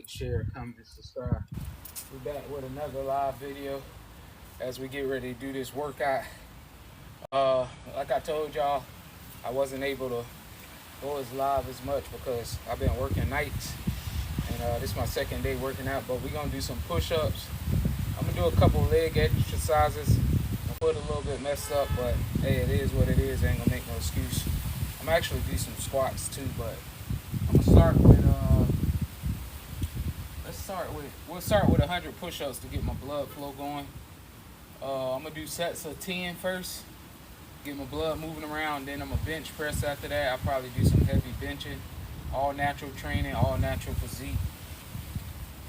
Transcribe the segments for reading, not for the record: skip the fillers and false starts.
Share, comment, and subscribe. We're back with another live video as we get ready to do this workout. Like I told y'all, I wasn't able to go as live as much because I've been working nights, and this is my second day working out. But we're gonna do some push-ups. I'm gonna do a couple leg exercises. My foot a little bit messed up, but hey, it is what it is. Ain't gonna make no excuse. I'm actually do some squats too, but I'm gonna start with we'll start with 100 push-ups to get my blood flow going. I'm gonna do sets of 10 first, get my blood moving around. Then I'm gonna bench press after that. I'll probably do some heavy benching, all natural training, all natural physique.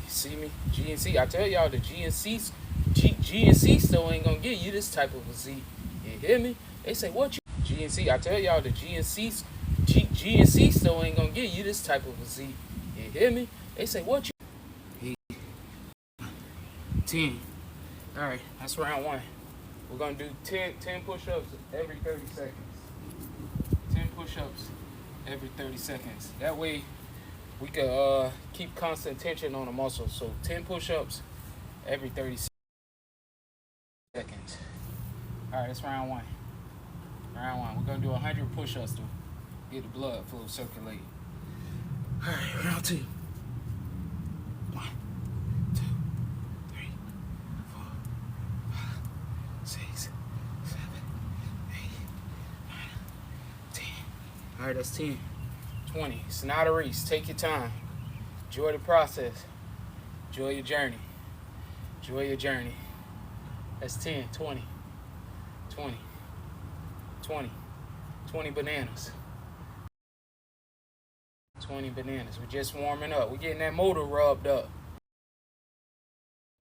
You see me? GNC. I tell y'all the GNC still ain't gonna give you this type of physique. You hear me? They say what you GNC. I tell y'all the GNC still ain't gonna give you this type of physique. You hear me? They say what you 10. All right, that's round one. We're gonna do 10 push-ups every 30 seconds. 10 push-ups every 30 seconds. That way we can keep constant tension on the muscles. So 10 push-ups every 30 seconds. All right, that's round one. Round one. We're gonna do 100 push-ups to get the blood flow circulating. All right, round two. 1, 2, 3, 4, 5, 6, 7, 8, 9, 10. All right, that's 10. 20. It's not a race. Take your time. Enjoy the process. Enjoy your journey. Enjoy your journey. That's 10, 20, 20, 20, 20 bananas. 20 bananas. We're just warming up. We're getting that motor rubbed up.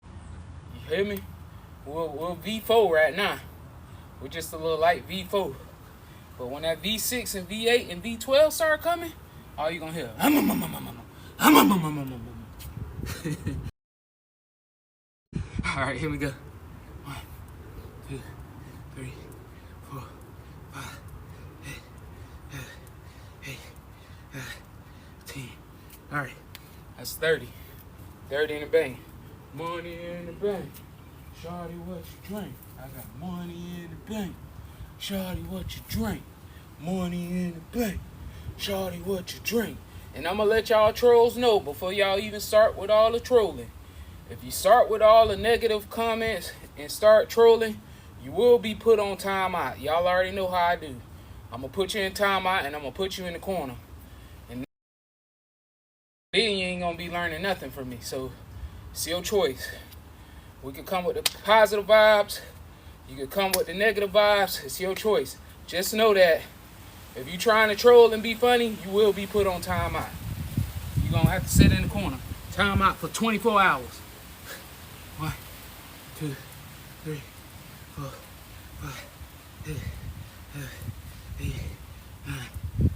You hear me? We're V4 right now. We're just a little light V4. But when that V6 and V8 and V12 start coming, all you gonna hear. All right, here we go. 1, 2, 3, 4, 5, 8, 10. All right, that's 30. 30 in the bank. Money in the bank. Shawty, what you drink? I got money in the bank. Shawty, what you drink? Money in the bank. Shawty, what you drink? And I'm gonna let y'all trolls know before y'all even start with all the trolling. If you start with all the negative comments and start trolling, you will be put on timeout. Y'all already know how I do. I'm gonna put you in timeout and I'm gonna put you in the corner. And then you ain't gonna be learning nothing from me. So it's your choice. We can come with the positive vibes. You can come with the negative vibes. It's your choice. Just know that if you're trying to troll and be funny, you will be put on timeout. You're going to have to sit in the corner. Timeout for 24 hours. 1, 2, 3, 4, 5, 8, 9,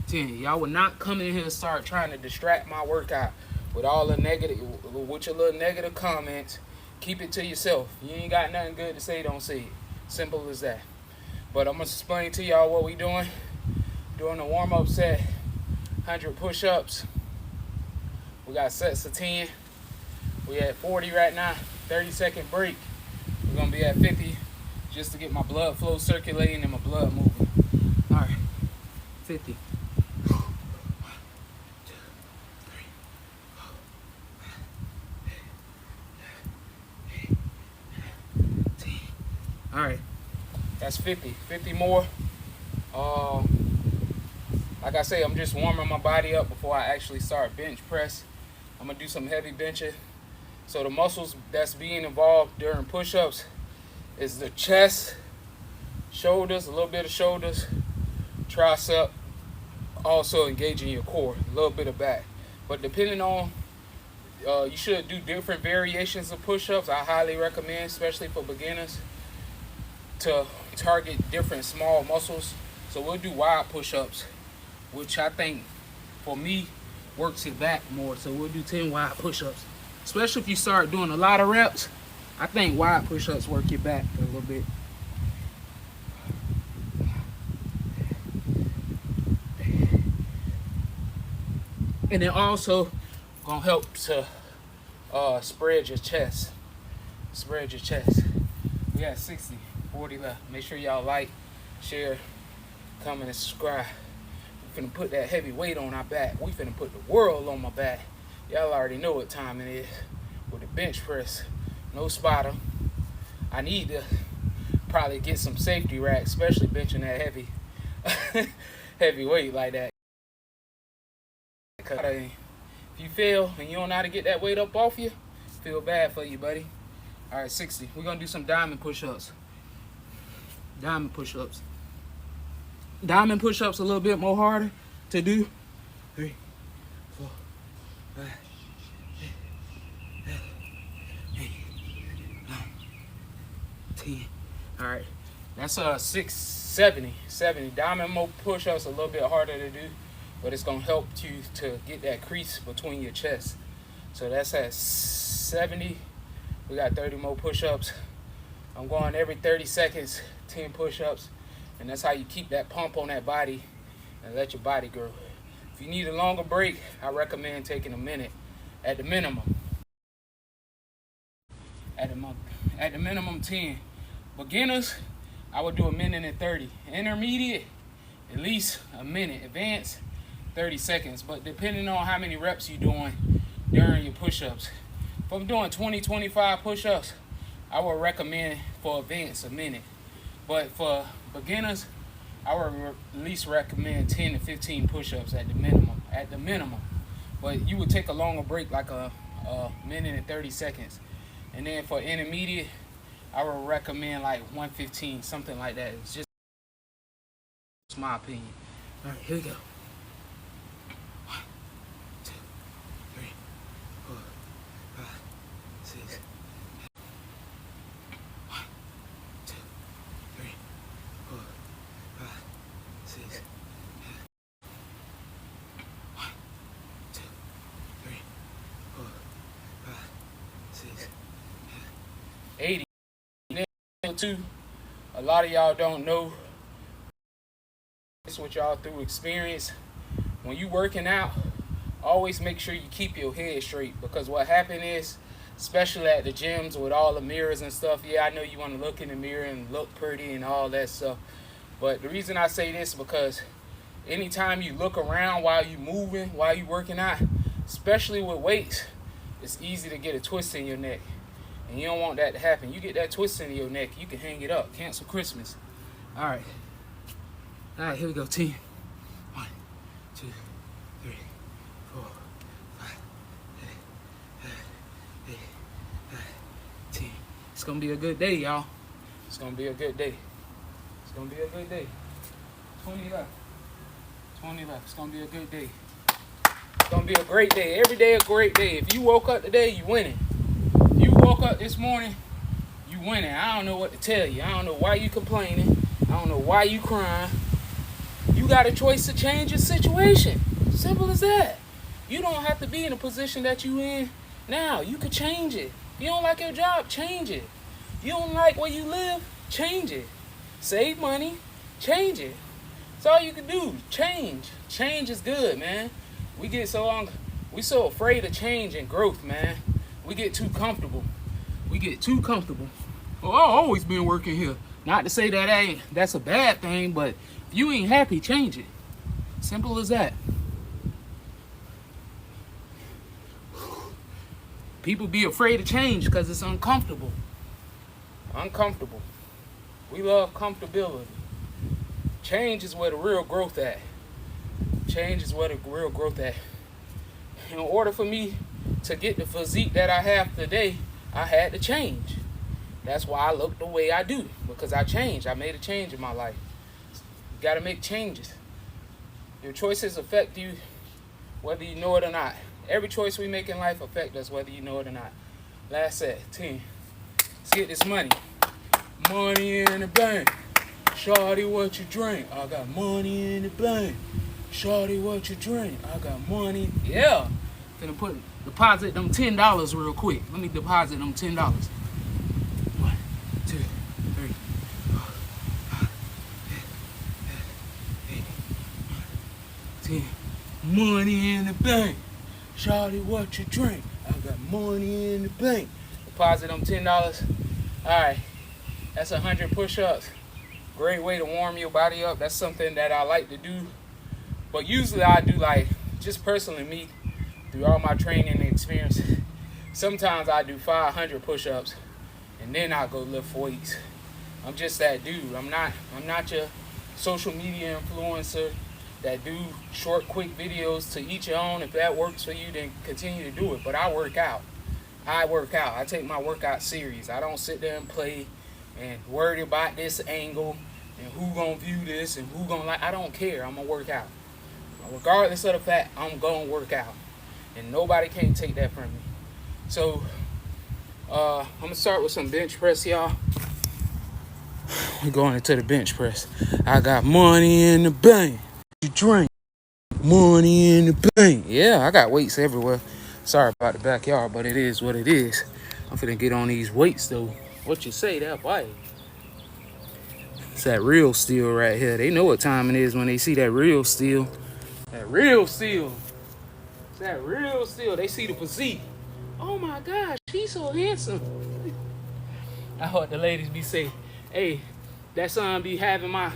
10. Y'all will not come in here and start trying to distract my workout with all the negative, with your little negative comments. Keep it to yourself. You ain't got nothing good to say, don't say it. Simple as that. But I'm going to explain to y'all what we doing. Doing a warm-up set, 100 push-ups. We got sets of 10. We at 40 right now, 30-second break. We're going to be at 50 just to get my blood flow circulating and my blood moving. All right, 50. 1, 2, 3, 4, 5, 8, 9, 10. All right, that's 50. 50 more. Like I say, I'm just warming my body up before I actually start bench press. I'm gonna do some heavy benching. So the muscles that's being involved during push-ups is the chest, shoulders, a little bit of shoulders, tricep, also engaging your core, a little bit of back. But depending on, you should do different variations of push-ups. I highly recommend, especially for beginners, to target different small muscles. So we'll do wide push-ups, which I think for me works it back more. So we'll do 10 wide push-ups. Especially if you start doing a lot of reps, I think wide push-ups work your back a little bit. And then also gonna help to spread your chest. Spread your chest. We got 60, 40 left. Make sure y'all like, share, comment, and subscribe. We finna put that heavy weight on our back. We finna put the world on my back. Y'all already know what time it is. With the bench press, no spotter. I need to probably get some safety racks, especially benching that heavy, heavy weight like that. Cause if you fail and you don't know how to get that weight up off you, feel bad for you, buddy. All right, 60. We're gonna do some diamond push-ups. Diamond push-ups. Diamond push-ups a little bit more harder to do. 3, 4, 5, 6, 7, 8, 9, 10. All right, that's 670. 70. Diamond more push-ups a little bit harder to do, but it's gonna help you to get that crease between your chest. So that's at 70. We got 30 more push-ups. I'm going every 30 seconds, 10 push-ups, and that's how you keep that pump on that body and let your body grow. If you need a longer break, I recommend taking a minute at the minimum. At the minimum 10. Beginners, I would do a minute and 30. Intermediate, at least a minute. Advanced, 30 seconds. But depending on how many reps you're doing during your push-ups. If I'm doing 20, 25 push-ups, I would recommend for advanced a minute. But for beginners, I would at least recommend 10 to 15 push-ups at the minimum. At the minimum. But you would take a longer break, like a minute and 30 seconds. And then for intermediate, I would recommend like 115, something like that. It's just my opinion. All right, here we go. 1, 2, 3, 4, 5, 6. 1, 2, 3, 4, 5, 6. 1, 2, 3, 4, 5, 6. 80. Too. A lot of y'all don't know. It's what y'all through experience. When you working out, always make sure you keep your head straight, because what happened is, especially at the gyms with all the mirrors and stuff, yeah, I know you want to look in the mirror and look pretty and all that stuff, but the reason I say this, because anytime you look around while you moving, while you working out, especially with weights, it's easy to get a twist in your neck. And you don't want that to happen. You get that twist in your neck, you can hang it up. Cancel Christmas. All right. All right, here we go. 10. 1, 2, 3, 4, 5, 6, 7, 8, 9, 10. It's going to be a good day, y'all. It's going to be a good day. It's going to be a good day. 20 left. 20 left. It's going to be a good day. It's going to be a great day. Every day a great day. If you woke up today, you winning. Woke up this morning, you winning. I don't know what to tell you. I don't know why you complaining. I don't know why you crying. You got a choice to change your situation. Simple as that. You don't have to be in a position that you in now. You could change it. If you don't like your job, change it. You don't like where you live, change it. Save money, change it. That's all you can do. Change. Change is good, man. We so afraid of change and growth, man. We get too comfortable. We get too comfortable. Well, I've always been working here. Not to say that's a bad thing, but if you ain't happy, change it. Simple as that. People be afraid to change because it's uncomfortable. Uncomfortable. We love comfortability. Change is where the real growth at. Change is where the real growth at. In order for me to get the physique that I have today, I had to change. That's why I look the way I do, because I changed. I made a change in my life. You gotta make changes. Your choices affect you whether you know it or not. Every choice we make in life affects us whether you know it or not. Last set, 10. Let's get this money. Money in the bank. Shawty, what you drink? I got money in the bank. Shawty, what you drink? I got money. Yeah. Gonna deposit them $10 real quick. Let me deposit them $10. 1, 2, 3, 4, 5, 6, 7, 8, 9, 10. Money in the bank. Shawty, what you drink? I got money in the bank. Deposit them $10. Alright, that's 100 push-ups. Great way to warm your body up. That's something that I like to do. But usually I do, like, just personally me, through all my training and experience, sometimes I do 500 push-ups and then I go lift weights. I'm just that dude. I'm not your social media influencer that do short, quick videos. To each your own. If that works for you, then continue to do it. But I work out. I take my workout serious. I don't sit there and play and worry about this angle and who gonna view this and who gonna like. I don't care. I'm gonna work out. Regardless of the fact, I'm gonna work out. And nobody can take that from me. So I'm gonna start with some bench press, y'all. We're going into the bench press. I got money in the bank. You drink. Money in the bank. Yeah, I got weights everywhere. Sorry about the backyard, but it is what it is. I'm finna get on these weights though. What you say, that bite? It's that real steel right here. They know what time it is when they see that real steel. That real steel. It's that real steel. They see the physique. Oh my gosh, he's so handsome. I heard the ladies be saying, hey, that son be having my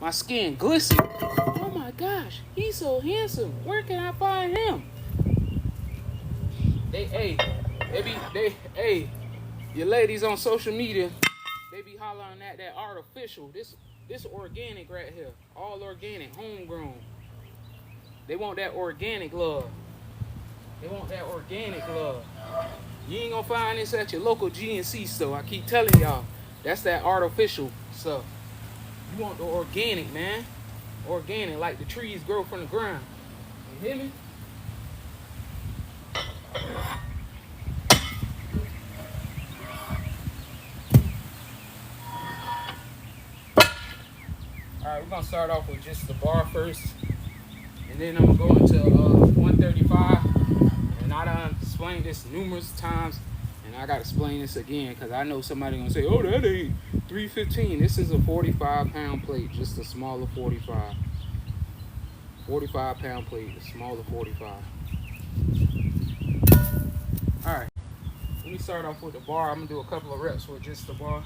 skin glisten. Oh my gosh, he's so handsome. Where can I find him? Your ladies on social media, they be hollering at that artificial. This organic right here. All organic, homegrown. They want that organic love. They want that organic love. You ain't gonna find this at your local GNC store. I keep telling y'all, that's that artificial stuff. You want the organic, man. Organic, like the trees grow from the ground. You hear me? Alright, we're gonna start off with just the bar first. And then I'm gonna go into 135. And I done explained this numerous times. And I gotta explain this again because I know somebody gonna say, oh, that ain't 315. This is a 45-pound plate, just a smaller 45. 45-pound plate, a smaller 45. Alright, let me start off with the bar. I'm gonna do a couple of reps with just the bar.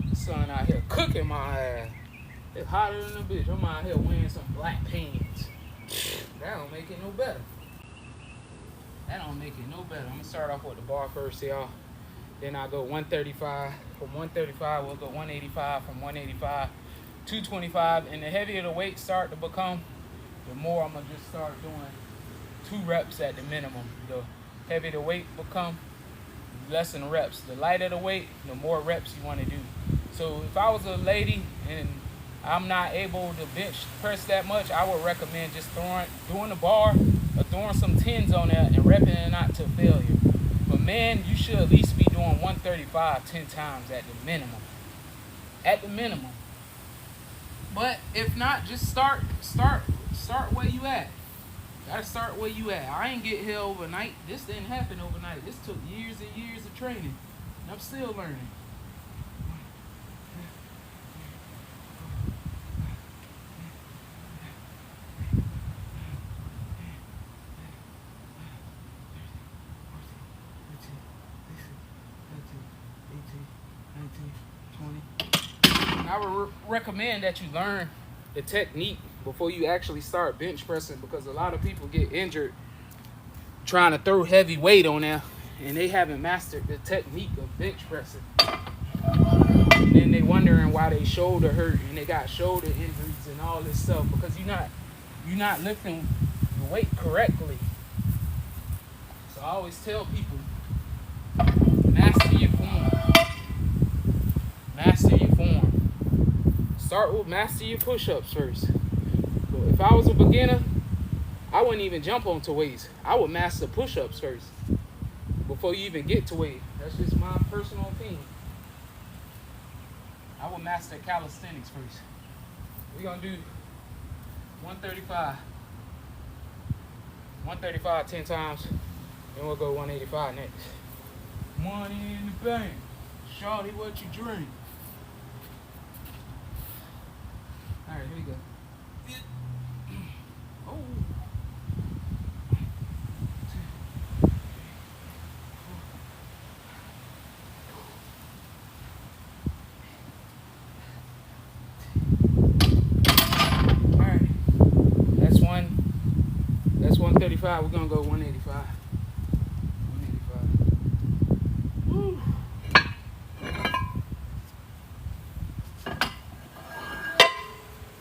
The sun out here cooking my ass. It's hotter than a bitch. I'm out here wearing some black pants. That don't make it no better. That don't make it no better. I'm gonna start off with the bar first, y'all. Then I'll go 135. From 135, we'll go 185. From 185, 225. And the heavier the weight start to become, the more I'm gonna just start doing 2 reps at the minimum. The heavier the weight become, less than reps. The lighter the weight, the more reps you want to do. So if I was a lady and I'm not able to bench press that much, I would recommend just doing the bar or throwing some 10s on there and repping it out to failure. But man, you should at least be doing 135 10 times at the minimum. At the minimum. But if not, just start where you at. Gotta start where you at. I ain't get here overnight. This didn't happen overnight. This took years and years of training. And I'm still learning. I would recommend that you learn the technique before you actually start bench pressing, because a lot of people get injured trying to throw heavy weight on there and they haven't mastered the technique of bench pressing. And then they wondering why they shoulder hurt and they got shoulder injuries and all this stuff, because you're not lifting the weight correctly. So I always tell people, master your form. Master your form. Start with master your push-ups first. So if I was a beginner, I wouldn't even jump onto weights. I would master push-ups first before you even get to weight. That's just my personal opinion. I would master calisthenics first. We're gonna do 135. 135 10 times, then we'll go 185 next. Money in the bank. Shawty, what you drink? Alright, here we go. Oh. 135. We're gonna go 185. 185. Woo.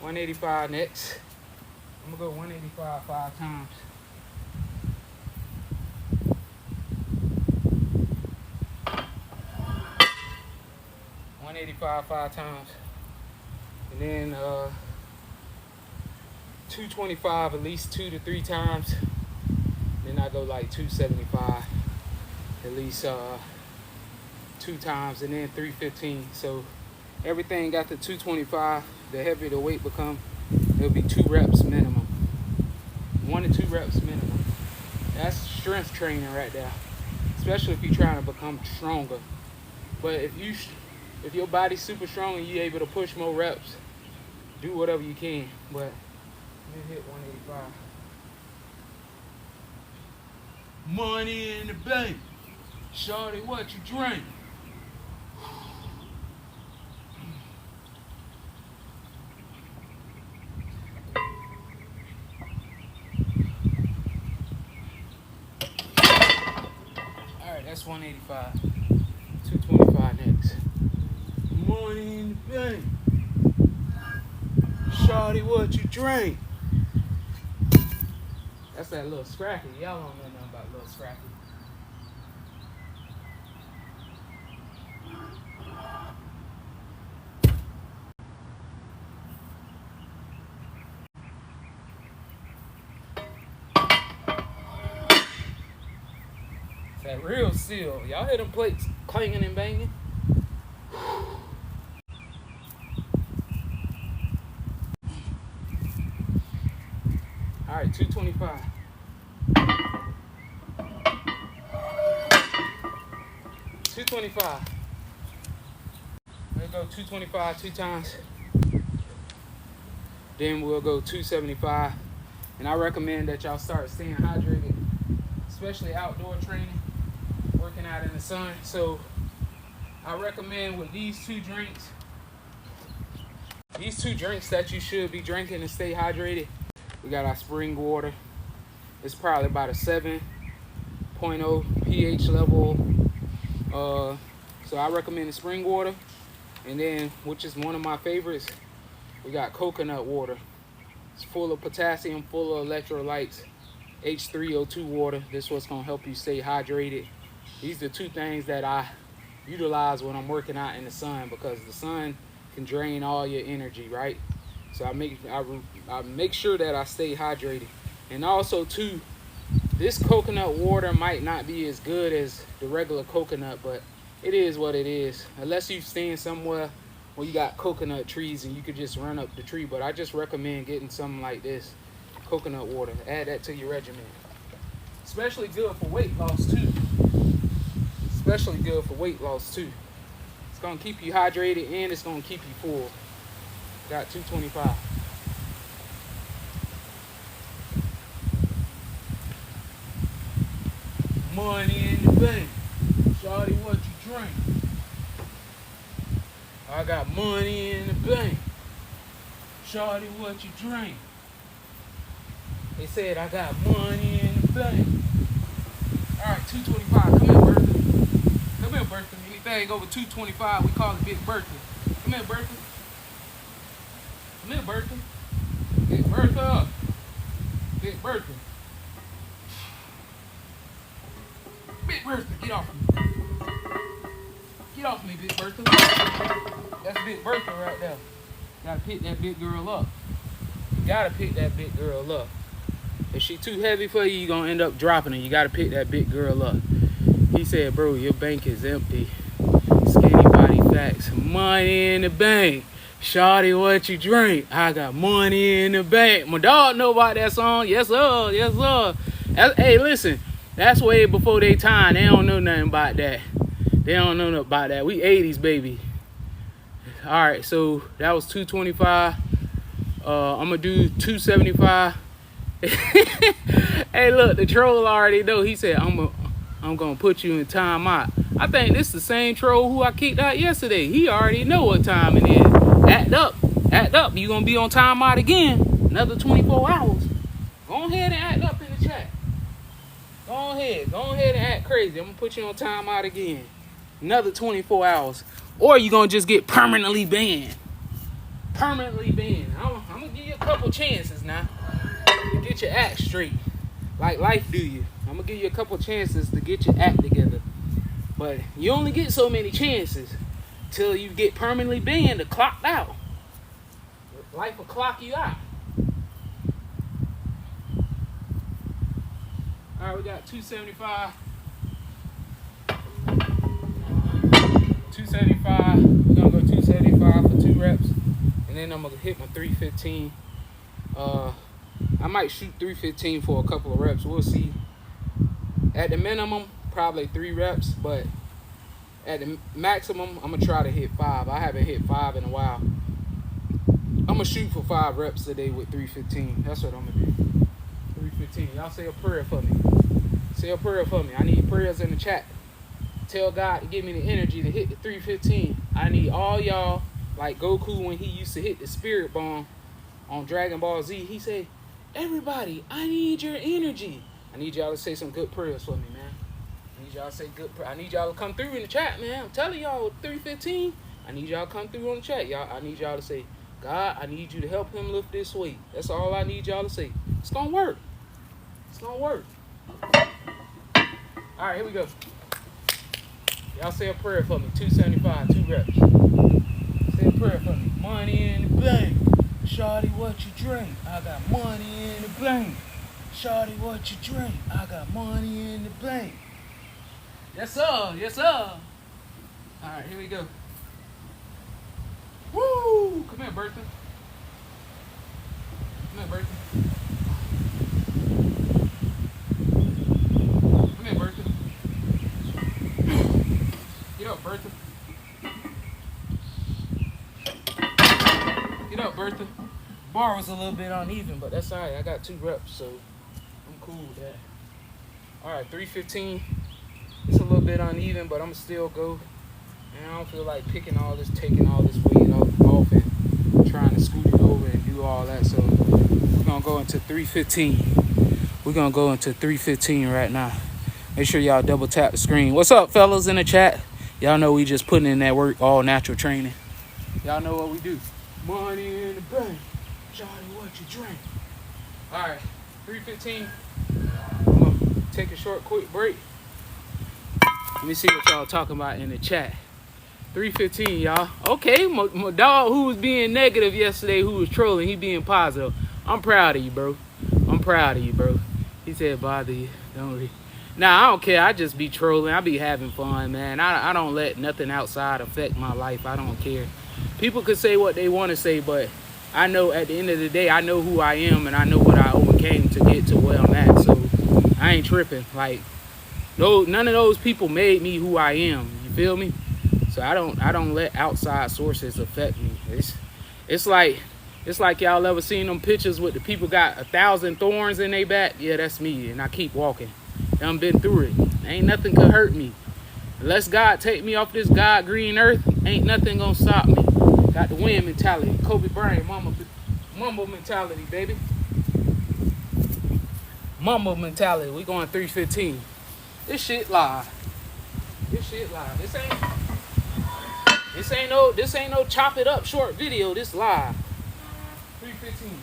185 next. I'm gonna go 185 5 times. Five times, and then 225 at least 2 to 3 times. Then I go like 275 at least 2 times, and then 315. So everything got to 225. The heavier the weight become, it'll be 2 reps minimum. 1 to 2 reps minimum. That's strength training right there, especially if you're trying to become stronger. But if your body's super strong and you're able to push more reps, do whatever you can. But let me hit 185. Money in the bank. Shorty, what you drink? Alright, that's 185. 225 next. Money in the bank. Shorty, what you drink? That's that little Scrappy. Y'all don't know nothing about little Scrappy. It's that real seal. Y'all hear them plates clanging and banging? All right, 225. 225. We'll go 225 2 times. Then we'll go 275. And I recommend that y'all start staying hydrated, especially outdoor training, working out in the sun. So I recommend with these two drinks that you should be drinking to stay hydrated. We got our spring water. It's probably about a 7.0 pH level. So I recommend the spring water. And then, which is one of my favorites, we got coconut water. It's full of potassium, full of electrolytes, H3O2 water. This is what's gonna help you stay hydrated. These are 2 things that I utilize when I'm working out in the sun, because the sun can drain all your energy, right? So I make sure that I stay hydrated. And also too, this coconut water might not be as good as the regular coconut, but it is what it is. Unless you're staying somewhere where you got coconut trees and you could just run up the tree. But I just recommend getting something like this, coconut water. Add that to your regimen. Especially good for weight loss too. Especially good for weight loss too. It's gonna keep you hydrated and it's gonna keep you full. Got 225. Money in the bank. Shawty, what you drink? I got money in the bank. Shawty, what you drink? They said I got money in the bank. Alright, 225. Come here, Bertha. Come here, Bertha. Anything over 225, we call it Big Bertha. Come here, Bertha. Come here, Bertha. Big Bertha. Big Bertha. Big Bertha, get off me. Get off me, Big Bertha. That's Big Bertha right there. Gotta pick that big girl up. You gotta pick that big girl up. If she too heavy for you, you're gonna end up dropping her. You gotta pick that big girl up. He said, bro, your bank is empty. Skinny body facts. Money in the bank. Shawty, what you drink? I got money in the bank. My dog know about that song. Yes, sir. Yes, sir. Hey, listen. That's way before they time. They don't know nothing about that. They don't know nothing about that. We 80s, baby. All right, so that was 225. I'm going to do 275. Hey, look, the troll already know. He said, I'm going to put you in timeout. I think this is the same troll who I kicked out yesterday. He already know what time it is. Act up. Act up. You're going to be on timeout again. Another 24 hours. Go ahead and act up in the chat. ahead. Go ahead and act crazy. I'm going to put you on timeout again. Another 24 hours. Or you're going to just get permanently banned. Permanently banned. I'm going to give you a couple chances now to get your act straight. Like life do you. I'm going to give you a couple chances to get your act together. But you only get so many chances till you get permanently banned or clocked out. Life will clock you out. All right, we got 275. 275. We're gonna go 275 for 2 reps, and then I'm gonna hit my 315. I might shoot 315 for a couple of reps. We'll see. At the minimum, probably 3 reps, but at the maximum, I'm gonna try to hit 5. I haven't hit 5 in a while. I'm gonna shoot for 5 reps today with 315. That's what I'm gonna do. 315. Y'all say a prayer for me. Say a prayer for me. I need prayers in the chat. Tell God to give me the energy to hit the 315. I need all y'all, like Goku when he used to hit the spirit bomb on Dragon Ball Z. He said, everybody, I need your energy. I need y'all to say some good prayers for me, man. I need y'all to say good prayers. I need y'all to come through in the chat, man. I'm telling y'all, 315, I need y'all to come through on the chat. Y'all, I need y'all to say, God, I need you to help him lift this weight. That's all I need y'all to say. It's going to work. It's going to work. All right, here we go. Y'all say a prayer for me. 275, 2 reps. Say a prayer for me. Money in the bank. Shawty, what you drink? I got money in the bank. Shawty, what you drink? I got money in the bank. Yes, sir. Yes, sir. All right, here we go. Woo! Come here, Bertha. Come here, Bertha. Come here, Bertha. Get up, Bertha. Get up, Bertha. Bar was a little bit uneven, but that's all right. I got 2 reps, so I'm cool with that. All right, 315. It's a little bit uneven, but I'm going to still go. And I don't feel like taking all this weight off and trying to scoot it over and do all that. So we're going to go into 315. We're going to go into 315 right now. Make sure y'all double tap the screen. What's up, fellas in the chat? Y'all know we just putting in that work, all natural training. Y'all know what we do. Money in the bank. Johnny, what you drink? All right, 315. I'm going to take a short, quick break. Let me see what y'all talking about in the chat. 315, y'all. Okay, my dog who was being negative yesterday, who was trolling, he being positive. I'm proud of you, bro. I'm proud of you, bro. He said, bother you. Don't really. Nah, I don't care. I just be trolling. I be having fun, man. I don't let nothing outside affect my life. I don't care. People could say what they want to say, but I know at the end of the day, I know who I am, and I know what I overcame to get to where I'm at. So I ain't tripping. Like, no, none of those people made me who I am. You feel me? So I don't let outside sources affect me. It's like y'all ever seen them pictures with the people got 1,000 thorns in their back? Yeah, that's me, and I keep walking. Done been through it. Ain't nothing could hurt me. Unless God take me off this God green earth, ain't nothing gonna stop me. Got the win mentality. Kobe Bryant, mumble mentality, baby. Mumble mentality. We going 315. This shit live. This shit live. This ain't no chop it up short video. This live. 315.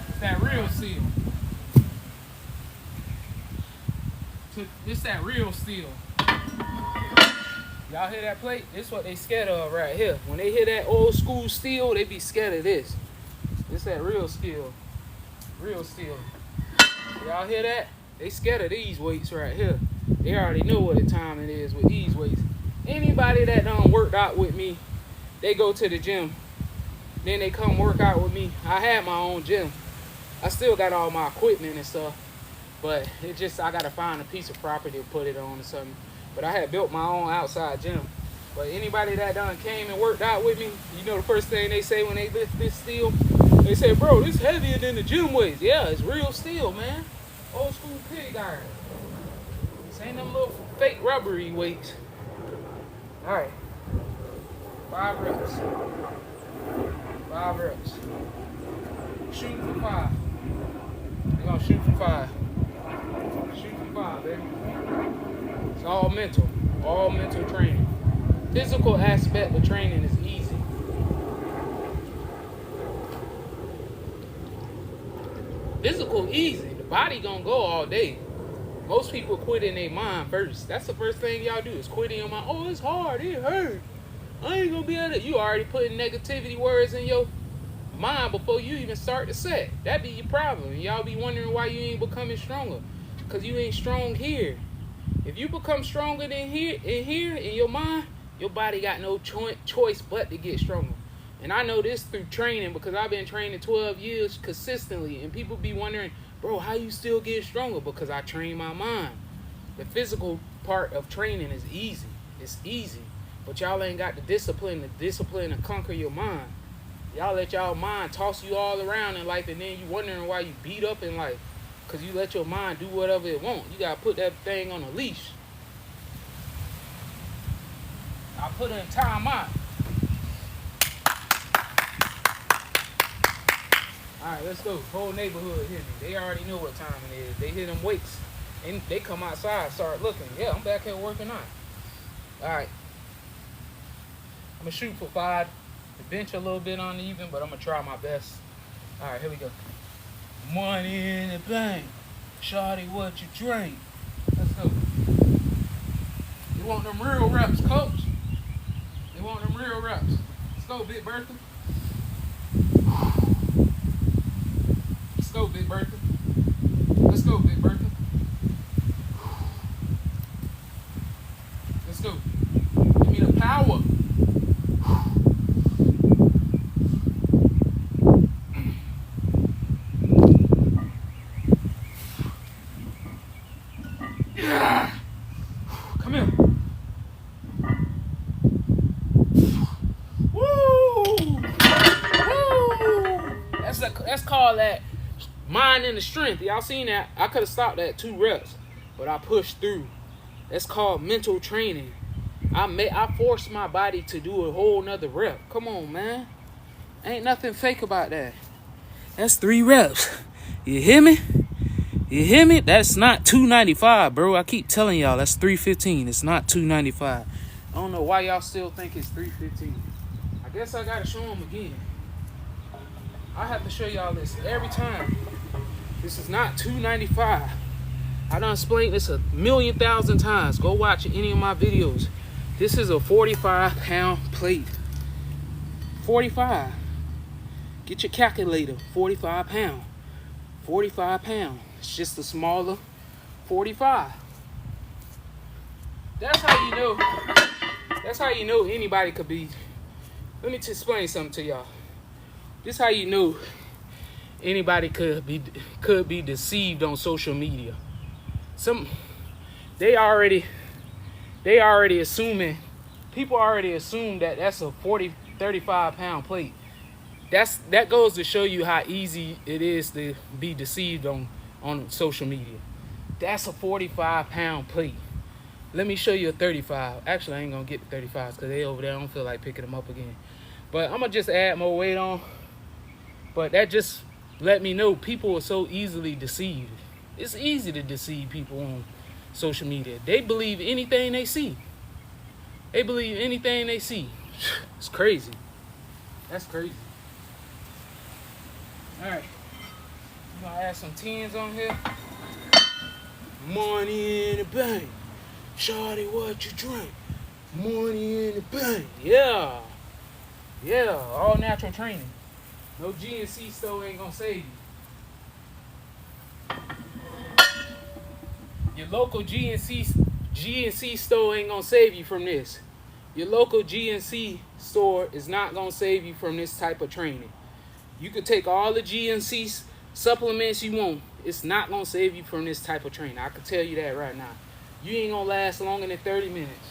It's that real steel. This that real steel. Y'all hear that plate? This what they scared of right here. When they hear that old school steel, they be scared of this. This that real steel. Real steel. Y'all hear that? They scared of these weights right here. They already know what the time it is with these weights. Anybody that done worked out with me, they go to the gym. Then they come work out with me. I had my own gym. I still got all my equipment and stuff. But it just, I got to find a piece of property to put it on or something. But I had built my own outside gym. But anybody that done came and worked out with me, you know the first thing they say when they lift this steel? They say, bro, this heavier than the gym weights. Yeah, it's real steel, man. Old school pig iron. This ain't them little fake rubbery weights. All right. 5 reps. 5 reps. Shooting for 5. We're gonna shoot for 5. Shoot for 5, baby. It's all mental training. Physical aspect of training is easy. Physical easy. The body gonna go all day. Most people quit in their mind first. That's the first thing y'all do is quit in your mind. Oh, it's hard. It hurt. I ain't gonna be able to. You already putting negativity words in your mind before you even start the set. That be your problem. Y'all be wondering why you ain't becoming stronger. Because you ain't strong here. If you become stronger than here in your mind, your body got no choice but to get stronger. And I know this through training because I've been training 12 years consistently. And people be wondering, bro, how you still get stronger? Because I train my mind. The physical part of training is easy. It's easy. But y'all ain't got the discipline to conquer your mind. Y'all let y'all mind toss you all around in life, and then you wondering why you beat up in life. Because you let your mind do whatever it wants. You got to put that thing on a leash. I put it in time out. Alright, let's go. Whole neighborhood hit me. They already know what time it is. They hit them weights. And they come outside, start looking. Yeah, I'm back here working out. Alright. I'm going to shoot for 5. The bench a little bit uneven, but I'm going to try my best. Alright, here we go. Money in the bank. Shawty, what you drink? Let's go. You want them real reps, coach? You want them real reps? Let's go, Big Bertha. Let's go, Big Bertha. Let's go, Big Bertha. Let's go. Give me the power. Yeah. Come here. Woo! Woo! That's called that mind and the strength. Y'all seen that? I could have stopped at 2 reps, but I pushed through. That's called mental training. I forced my body to do a whole nother rep. Come on, man. Ain't nothing fake about that. That's 3 reps. You hear me? You hear me? That's not 295, bro. I keep telling y'all that's 315. It's not 295. I don't know why y'all still think it's 315. I guess I gotta show them again. I have to show y'all this every time. This is not 295. I done explained this 1,000,000 times. Go watch any of my videos. This is a 45-pound plate. 45. Get your calculator. 45 pound. 45 pound. It's just a smaller 45. That's how you know. That's how you know anybody could be. Let me explain something to y'all. This how you know anybody could be deceived on social media. They already assuming, people already assume that that's a 35 pound plate. That goes to show you how easy it is to be deceived on social media. That's a 45 pound plate. Let me show you a 35. Actually, I ain't gonna get the 35s because they over there. I don't feel like picking them up again. But I'm gonna just add more weight on. But that just let me know people are so easily deceived. It's easy to deceive people on social media. They believe anything they see. They believe anything they see. It's crazy. That's crazy. All right. I'm gonna add some 10s on here. Money in the bank. Shawty, what you drink? Money in the bank. Yeah. Yeah, all natural training. No GNC store ain't gonna save you. Your local GNC store ain't gonna save you from this. Your local GNC store is not gonna save you from this type of training. You could take all the GNC supplements you want. It's not gonna save you from this type of training. I can tell you that right now. You ain't gonna last longer than 30 minutes.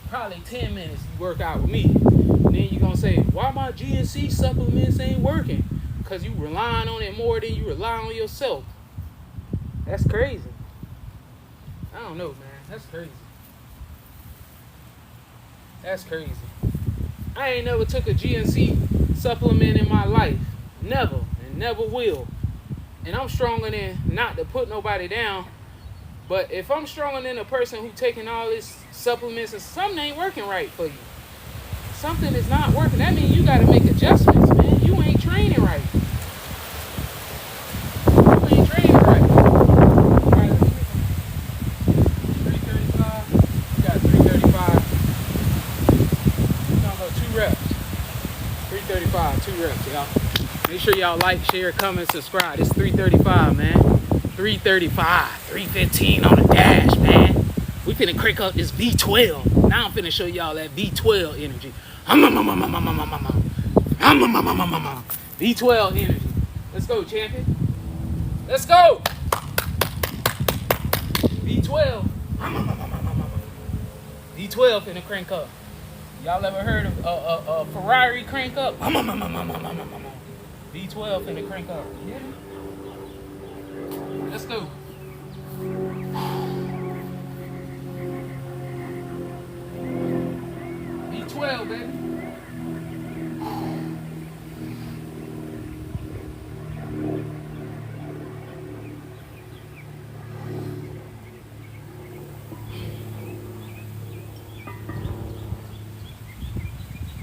Probably 10 minutes you work out with me. And then you're gonna say, why my GNC supplements ain't working? Because you relying on it more than you rely on yourself. That's crazy. I don't know, man. That's crazy. That's crazy. I ain't never took a GNC supplement in my life. Never. And never will. and I'm stronger than, not to put nobody down, but if I'm stronger than a person who taking all this supplements and something ain't working right for you, something is not working, that means you got to make adjustments, man. You ain't training right. You ain't training right. All right, 335. You got 335. We're going to go 2 reps. 335, 2 reps, y'all. Make sure y'all like, share, comment, subscribe. It's 335, man. 335, 315 on the dash, man. We finna crank up this V12. Now I'm finna show y'all that V12 energy. V12 energy. Let's go, champion. Let's go. V12. V12 finna crank up. Y'all ever heard of a Ferrari crank up? V12 finna crank up. Yeah. Let's go. V12, baby.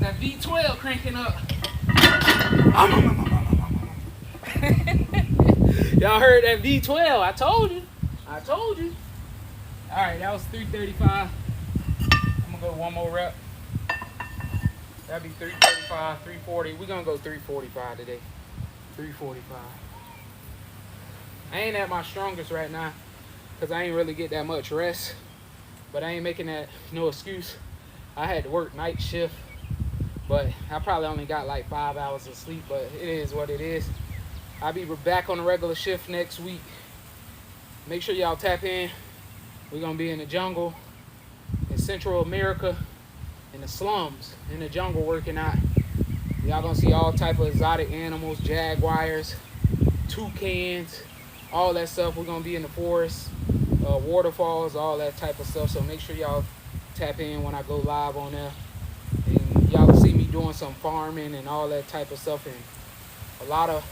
That V12 cranking up. Y'all heard that V12? I told you. All right, that was 335. I'm gonna go 1 more rep. That'd be 335, 340. We're gonna go 345 today. 345. I ain't at my strongest right now because I ain't really get that much rest. But I ain't making that no excuse. I had to work night shift. But I probably only got like 5 hours of sleep, but it is what it is. I'll be back on a regular shift next week. Make sure y'all tap in. We're going to be in the jungle, in Central America, in the slums, in the jungle working out. Y'all going to see all type of exotic animals, jaguars, toucans, all that stuff. We're going to be in the forest, waterfalls, all that type of stuff. So make sure y'all tap in when I go live on there. And y'all will see me doing some farming and all that type of stuff, and a lot of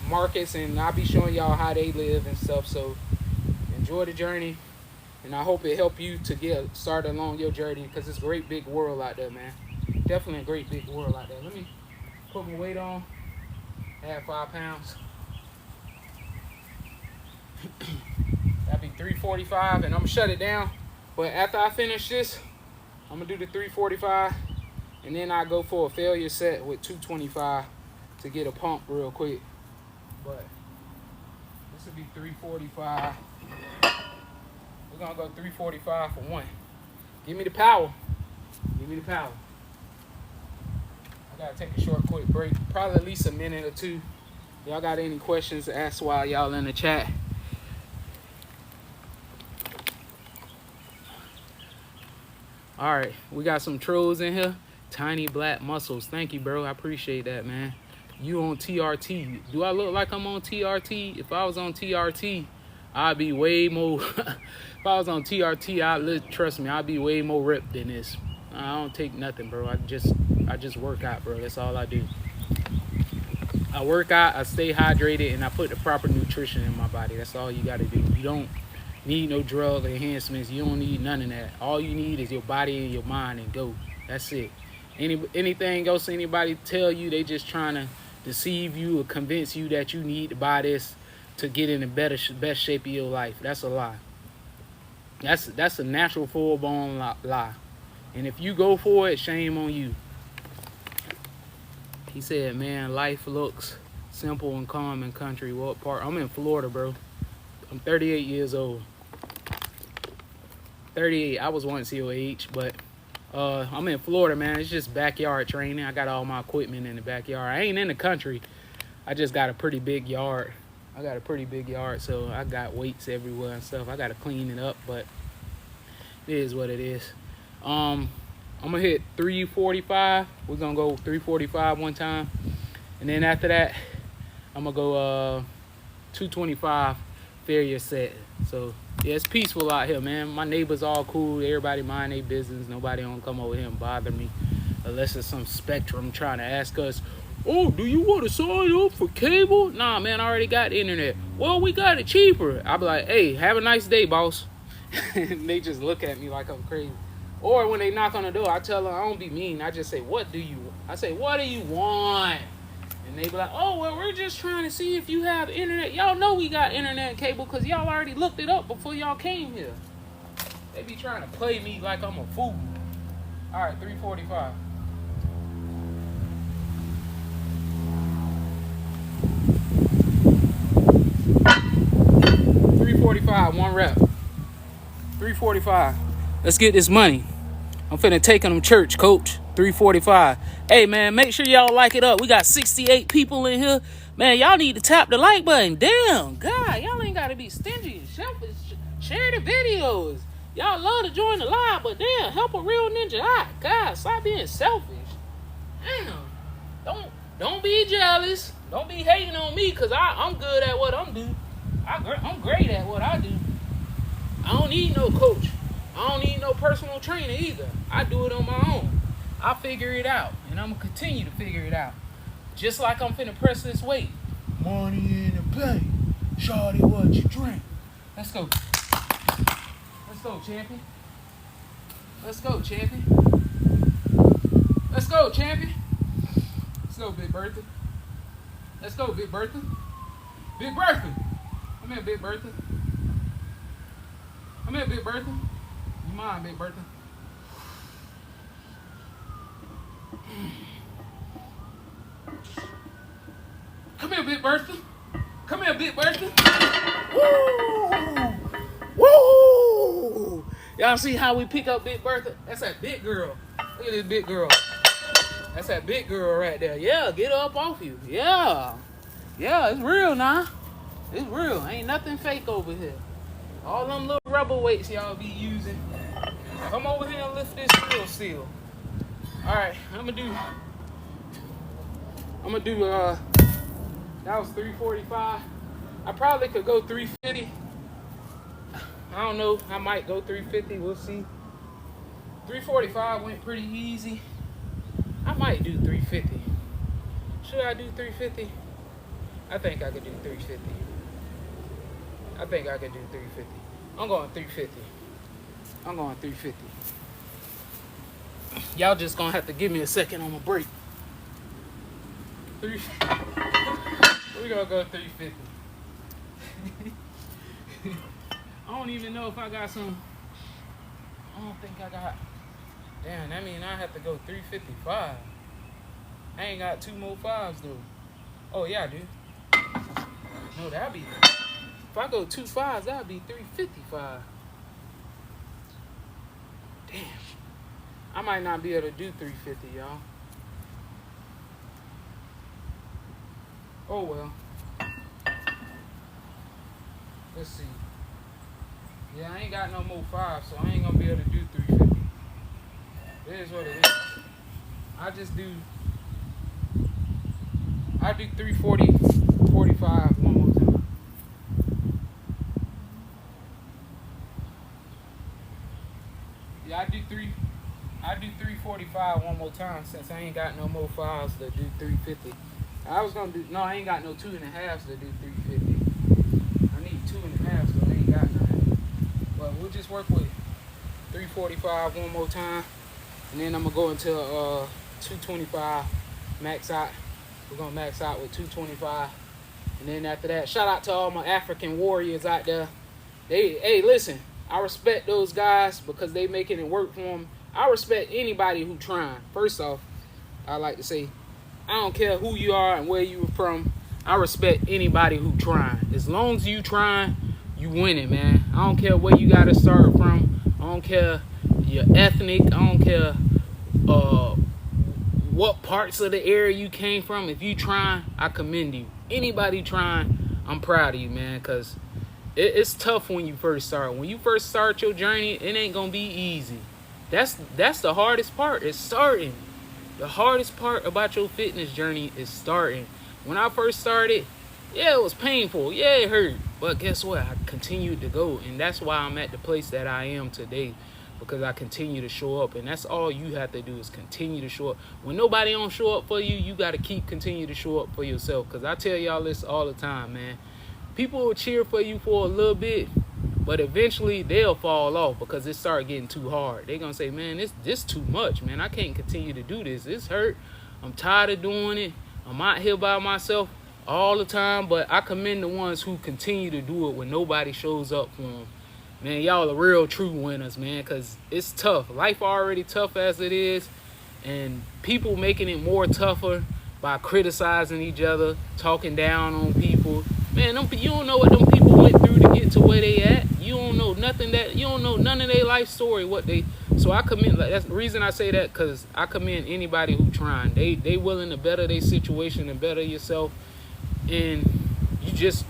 markets, and I'll be showing y'all how they live and stuff. So enjoy the journey, and I hope it help you to get started along your journey, because it's a great big world out there, man. Definitely a great big world out there. Let me put my weight on. Add 5 pounds. That'd be 345, and I'm gonna shut it down. But after I finish this, I'm gonna do the 345, and then I go for a failure set with 225 to get a pump real quick. But this will be 345. We're gonna go 345 for 1. Give me the power. Give me the power. I gotta take a short, quick break. Probably at least a minute or 2. Y'all got any questions, ask while y'all in the chat. All right, we got some trolls in here. Tiny black muscles. Thank you, bro. I appreciate that, man. You on TRT. Do I look like I'm on TRT? If I was on TRT, I'd be way more. If I was on TRT, trust me, I'd be way more ripped than this. I don't take nothing, bro. I just work out, bro. That's all I do. I work out, I stay hydrated, and I put the proper nutrition in my body. That's all you got to do. You don't need no drug enhancements. You don't need none of that. All you need is your body and your mind, and go. That's it. Anything else anybody tell you, they just trying to deceive you or convince you that you need to buy this to get in the best shape of your life. That's a lie. That's a natural full-blown lie. And if you go for it, shame on you. He said, man, life looks simple and calm in country. What part? I'm in Florida, bro. I'm 38 years old. 38. I was once your age, but I'm in Florida, man. It's just backyard training. I got all my equipment in the backyard. I ain't in the country. I just got a pretty big yard. So I got weights everywhere and stuff. I got to clean it up, but it is what it is. I'm going to hit 345. We're going to go 345 one time. And then after that, I'm going to go 225 failure set. So, yeah, it's peaceful out here, man. My neighbors all cool. Everybody mind their business. Nobody don't come over here and bother me unless it's some spectrum trying to ask us, Oh, do you want to sign up for cable? Nah, man, I already got internet. Well, we got it cheaper. I be like, hey, have a nice day, boss. And they just look at me like I'm crazy. Or when they knock on the door, I tell them, I don't be mean. I just say, what do you want? I say, what do you want? And they be like, oh, well, we're just trying to see if you have internet. Y'all know we got internet cable because y'all already looked it up before y'all came here. They be trying to play me like I'm a fool. All right, 345. One rep. 345. Let's get this money. I'm finna take them church, coach. 345. Hey, man, make sure y'all like it up. We got 68 people in here. Man, y'all need to tap the like button. Damn, God, y'all ain't got to be stingy and selfish. Share the videos. Y'all love to join the live, but damn, help a real ninja out. God, stop being selfish. Damn. Don't be jealous. Don't be hating on me because I'm good at what I'm doing. I'm great at what I do. I don't need no coach. I don't need no personal trainer either. I do it on my own. I figure it out, and I'm going to continue to figure it out. Just like I'm finna press this weight. Money in the bank. Shawty, what you drink? Let's go. Let's go, champion. Let's go, champion. Let's go, champion. Let's go, Big Bertha. Let's go, Big Bertha. Big Bertha. Come here, Big Bertha. Come here, Big Bertha. You mind, Big Bertha? Come here, Big Bertha. Come here, Big Bertha. Woo! Woo! Y'all see how we pick up Big Bertha? That's that big girl. Look at this big girl. That's that big girl right there. Yeah, get her up off you. Yeah. Yeah, it's real now. It's real. Ain't nothing fake over here. All them little rubber weights y'all be using. Come over here and lift this real seal. Alright, I'm gonna do that was 345. I probably could go 350. I don't know, I might go 350, we'll see. 345 went pretty easy. I might do 350. Should I do 350? I think I could do 350. I think I could do 350. I'm going 350. I'm going 350. Y'all just gonna have to give me a second on my break. We're gonna go 350. I don't even know if I got some. I don't think I got. Damn, that means I have to go 355. I ain't got two more fives though. Oh yeah, I do. No, that'd be. If I go 2 fives, that'd be 355. Damn. I might not be able to do 350, y'all. Oh well. Let's see. Yeah, I ain't got no more fives, so I ain't gonna be able to do 350. It is what it is. I do 340, 45 one more time. Yeah, I do 345 one more time since I ain't got no more fives to do 350. I ain't got no 2.5s to do 350. I need 2.5s, so I ain't got none. But we'll just work with 345 one more time. And then I'm gonna go into 225 max out. We're gonna max out with 225. And then after that, shout out to all my African warriors out there. Hey, listen, I respect those guys because they making it work for them. I respect anybody who trying. First off, I like to say, I don't care who you are and where you from. I respect anybody who trying. As long as you trying, you winning, man. I don't care where you got to start from. I don't care your ethnic. I don't care what parts of the area you came from. If you trying, I commend you. Anybody trying, I'm proud of you, man, because it's tough when you first start. When you first start your journey, it ain't going to be easy. That's the hardest part, is starting. The hardest part about your fitness journey is starting. When I first started, yeah, it was painful. Yeah, it hurt. But guess what? I continued to go. And that's why I'm at the place that I am today. because I continue to show up. And that's all you have to do, is continue to show up. When nobody don't show up for you, you got to continue to show up for yourself. Because I tell y'all this all the time, man. People will cheer for you for a little bit, but eventually they'll fall off because it start getting too hard. They're going to say, man, this too much, man. I can't continue to do this. It's hurt. I'm tired of doing it. I'm out here by myself all the time. But I commend the ones who continue to do it when nobody shows up for them. Man, y'all are real true winners, man, because it's tough. Life already tough as it is, and people making it more tougher by criticizing each other, talking down on people. Man, you don't know what them people went through to get to where they at. You don't know you don't know none of their life story, so I commend, that's the reason I say that, because I commend anybody who trying. They willing to better their situation and better yourself, and you just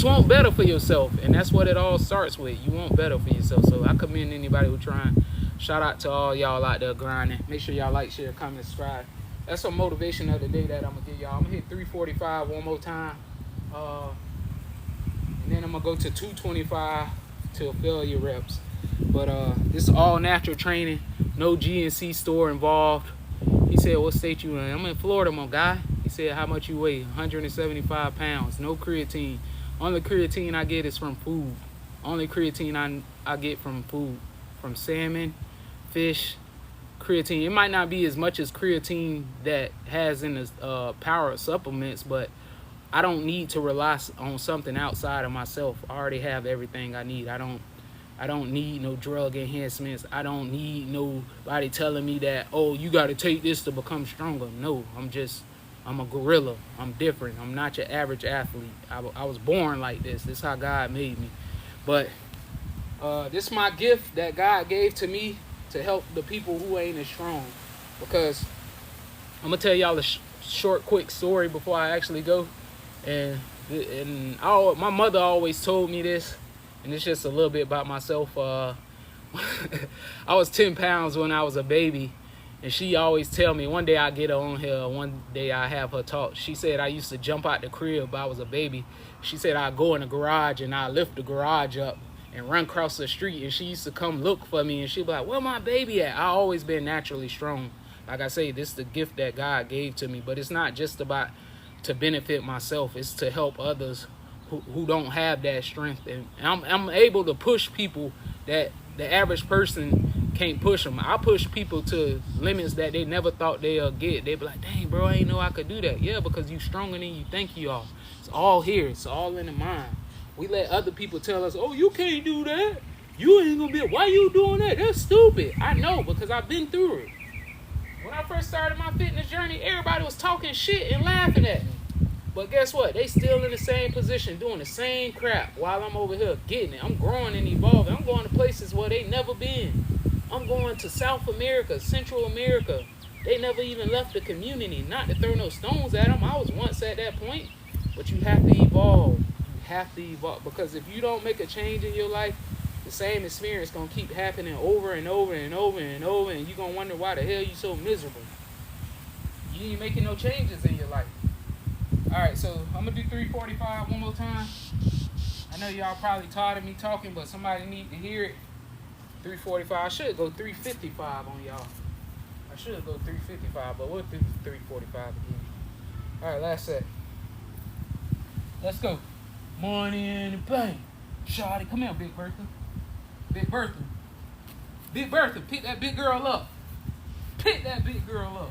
want better for yourself, and that's what it all starts with. You want better for yourself. So I commend anybody who trying. Shout out to all y'all out there grinding. Make sure y'all like, share, comment, subscribe. That's some motivation of the day that I'm gonna give y'all. I'm gonna hit 345 one more time, and then I'm gonna go to 225 till failure reps. But this is all natural training, no GNC store involved. He said, what state you in? I'm in Florida, my guy. He said, how much you weigh? 175 pounds, no creatine. Only creatine I get is from food. Only creatine I get from food, from salmon, fish, creatine. It might not be as much as creatine that has in the power supplements, but I don't need to rely on something outside of myself. I already have everything I need. I don't need no drug enhancements. I don't need nobody telling me that, oh, you got to take this to become stronger. No, I'm a gorilla. I'm different. I'm not your average athlete. I was born like this. This is how God made me. But this is my gift that God gave to me to help the people who ain't as strong. Because I'm going to tell y'all a short, quick story before I actually go. And my mother always told me this, and it's just a little bit about myself. I was 10 pounds when I was a baby. And she always tell me, one day I get her on here, one day I have her talk. She said I used to jump out the crib when I was a baby. She said I'd go in the garage and I'd lift the garage up and run across the street. And she used to come look for me and she'd be like, where my baby at? I always been naturally strong. Like I say, this is the gift that God gave to me. But it's not just about to benefit myself. It's to help others who don't have that strength. And I'm able to push people that the average person can't push them. I push people to limits that they never thought they'll get. They be like, dang, bro, I ain't know I could do that. Yeah, because you stronger than you think you are. It's all here. It's all in the mind. We let other people tell us, oh, you can't do that. You ain't gonna be, why you doing that? That's stupid. I know, because I've been through it. When I first started my fitness journey, everybody was talking shit and laughing at me. But guess what? They still in the same position, doing the same crap while I'm over here getting it. I'm growing and evolving. I'm going to places where they never been. I'm going to South America, Central America. They never even left the community. Not to throw no stones at them. I was once at that point. But you have to evolve. You have to evolve. Because if you don't make a change in your life, the same experience going to keep happening over and over and over and over. And you're going to wonder why the hell you so miserable. You ain't making no changes in your life. Alright, so I'm going to do 345 one more time. I know y'all probably tired of me talking, but somebody need to hear it. 345. I should go 355 on y'all. I should go 355, but we'll do 345 again. Alright, last set. Let's go. Money in the bank. Shawty, come here, Big Bertha. Big Bertha. Big Bertha, pick that big girl up. Pick that big girl up.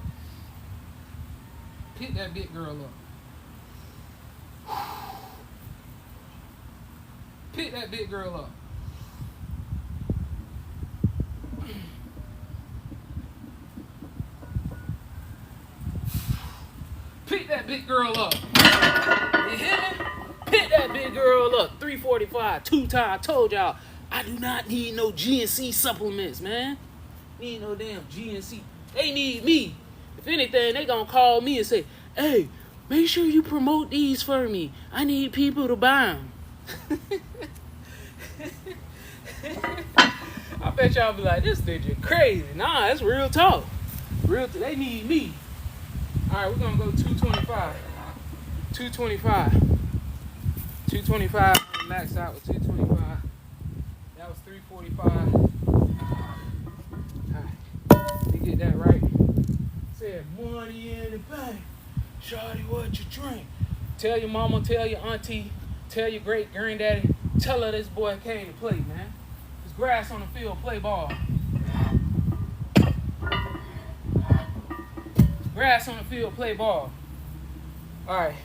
Pick that big girl up. Pick that big girl up. Pick that big girl up. You hear me? Pick that big girl up. 345, 2 times. Told y'all, I do not need no GNC supplements, man. Need no damn GNC. They need me. If anything, they gonna call me and say, hey, make sure you promote these for me. I need people to buy them. I bet y'all be like, this bitch is crazy. Nah, that's real talk. They need me. All right, we're going to go 225. 225. 225. Max out with 225. That was 345. Alright, let me get that right. Said money in the bank. Shawty, what you drink? Tell your mama, tell your auntie, tell your great granddaddy, tell her this boy came to play, man. There's grass on the field, play ball. Grass on the field, play ball. Alright,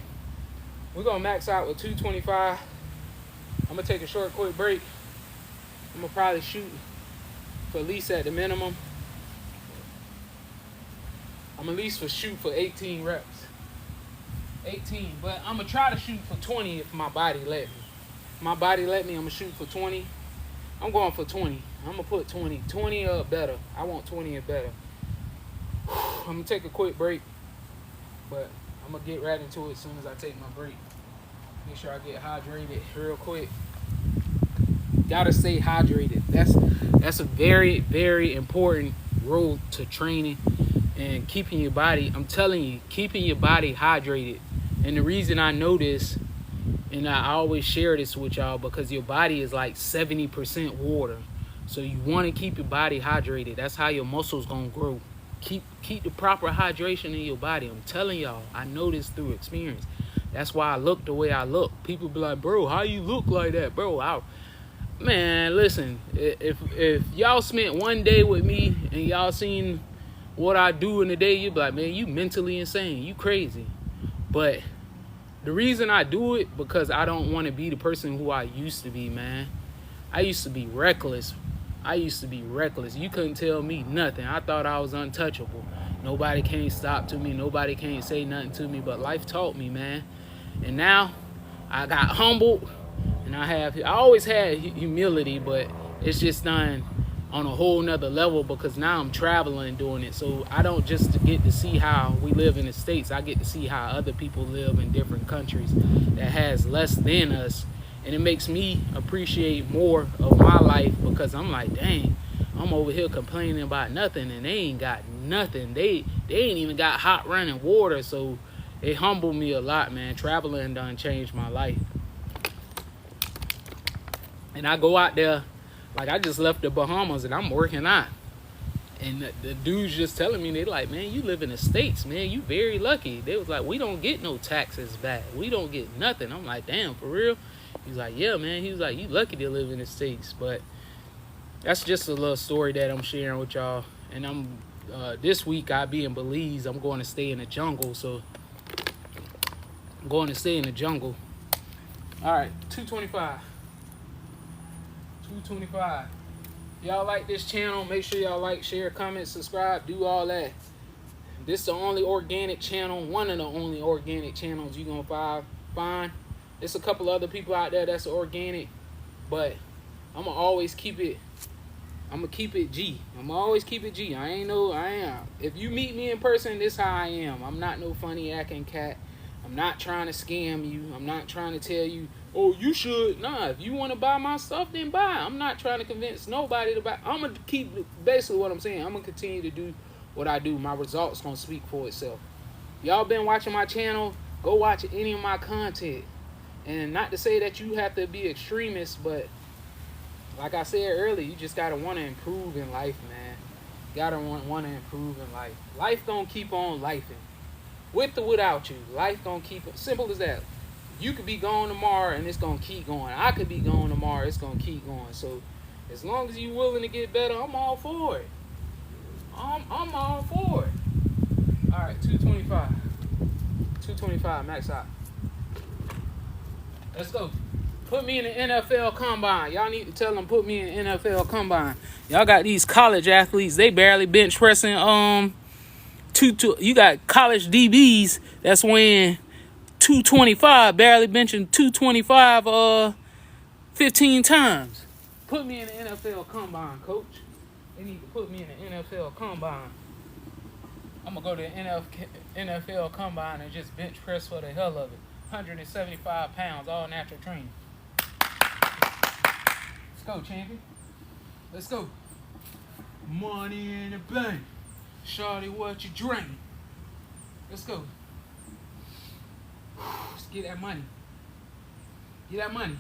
we're gonna max out with 225. I'm gonna take a short, quick break. I'm gonna probably shoot for at least at the minimum. I'm at least shoot for 18 reps. 18, but I'm gonna try to shoot for 20 if my body let me. If my body let me, I'm gonna shoot for 20. I'm going for 20. I'm gonna put 20. 20 or better. I want 20 or better. I'm gonna take a quick break, but I'm gonna get right into it as soon as I take my break. Make sure I get hydrated real quick. Gotta stay hydrated. That's a very, very important role to training and keeping your body. I'm telling you, keeping your body hydrated. And the reason I know this, and I always share this with y'all, because your body is like 70% water. So you want to keep your body hydrated. That's how your muscles gonna grow. Keep the proper hydration in your body. I'm telling y'all, I know this through experience. That's why I look the way I look. People be like, bro, how you look like that? Bro, man, listen, if y'all spent one day with me and y'all seen what I do in a day, you be like, man, you mentally insane. You crazy. But the reason I do it, because I don't want to be the person who I used to be, man. I used to be reckless. You couldn't tell me nothing. I thought I was untouchable. Nobody can't stop to me. Nobody can't say nothing to me. But life taught me, man. And now I got humbled. And I always had humility, but it's just done on a whole nother level, because now I'm traveling doing it. So I don't just get to see how we live in the States. I get to see how other people live in different countries that has less than us. And it makes me appreciate more of my life, because I'm like, dang, I'm over here complaining about nothing and they ain't got nothing. They ain't even got hot running water. So it humbled me a lot, man. Traveling done changed my life. And I go out there, like I just left the Bahamas and I'm working out. And the dudes just telling me, they like, man, you live in the States, man. You very lucky. They was like, we don't get no taxes back. We don't get nothing. I'm like, damn, for real? He's like, yeah, man. He was like, you lucky to live in the States. But that's just a little story that I'm sharing with y'all. And I'm this week I be in Belize. I'm going to stay in the jungle. So I'm going to stay in the jungle. All right, 225. 225. Y'all like this channel, make sure y'all like, share, comment, subscribe, do all that. This is the only organic channel, one of the only organic channels you're gonna find. There's a couple other people out there that's organic, but I'm gonna always keep it. I'm gonna keep it G. I'm gonna always keep it G. I am. If you meet me in person, this how I am. I'm not no funny acting cat. I'm not trying to scam you. I'm not trying to tell you, oh, you should. Nah, if you want to buy my stuff, then buy. I'm not trying to convince nobody to buy. I'm going to keep, basically what I'm saying, I'm going to continue to do what I do. My results going to speak for itself. Y'all been watching my channel, go watch any of my content. And not to say that you have to be extremists, but like I said earlier, you just got to want to improve in life, man. You got to want to improve in life. Life going to keep on lifing. With or without you, life gonna keep it. Simple as that. You could be gone tomorrow and it's gonna keep going. I could be gone tomorrow, it's gonna keep going. So as long as you're willing to get better, I'm all for it. I'm all for it. All right, 225. 225 max out. Let's go. Put me in the NFL combine. Y'all need to tell them put me in the NFL combine. Y'all got these college athletes, they barely bench pressing you got college DBs that's weighing 225, barely benching 225 15 times. Put me in the NFL combine, coach. They need to put me in the NFL combine. I'm gonna go to the NFL combine and just bench press for the hell of it. 175 pounds, all natural training. Let's go, champion. Let's go. Money in the bank. Shawty, what you drink? Let's go. Let's get that money. Get that money.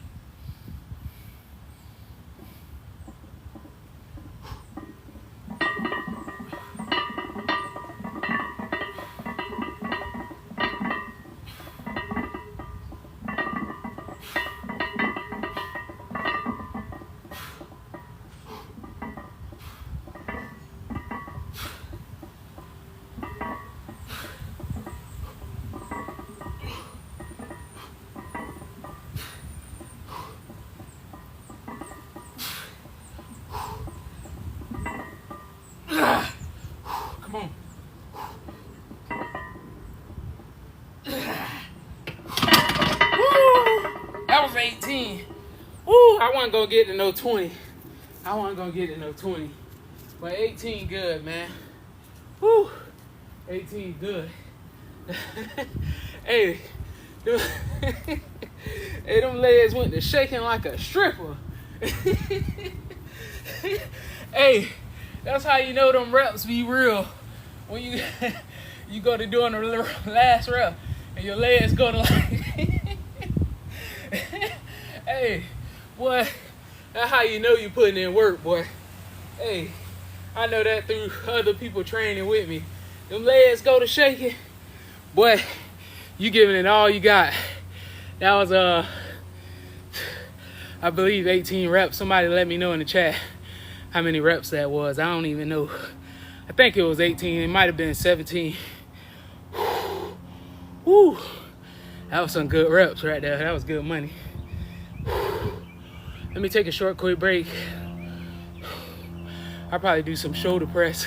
Woo, I wasn't gonna get to no 20. I wasn't gonna get to no 20. But 18 good, man. Woo, 18 good. Hey, hey, them legs went to shaking like a stripper. Hey, that's how you know them reps be real. When you you go to doing the last rep and your legs go to like hey, boy, that's how you know you putting in work, boy. Hey, I know that through other people training with me. Them legs go to shaking, boy, you giving it all you got. That was I believe 18 reps. Somebody let me know in the chat how many reps that was. I don't even know. I think it was 18. It might have been 17. Woo. That was some good reps right there. That was good money. Let me take a short, quick break. I'll probably do some shoulder press.